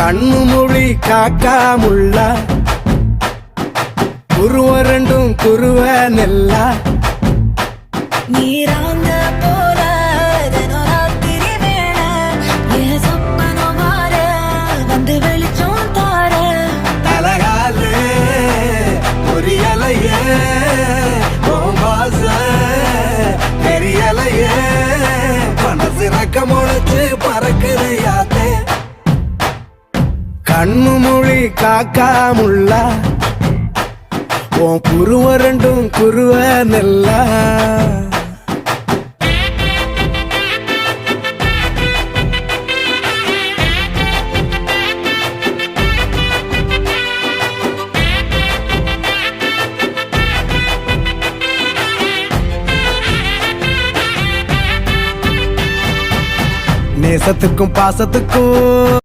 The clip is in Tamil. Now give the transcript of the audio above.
கண்ணு மொழி காக்காமுள்ள குருவ ரெண்டும் குருவ நெல்லா நீராங்க போல தினராத்திரி வேளை என் சொப்பனம் மாற வந்து வெளிச்சம் தார தலகாலே பொரியலையே ஓம்பாச பெரியலையே மனசு ரக்க முளைச்சு பறக்குதையாத்தே கண்ணு மொழி காக்காமுள்ள உன் குருவ ரெண்டும் குருவ நெல்லா நேசத்துக்கும் பாசத்துக்கும்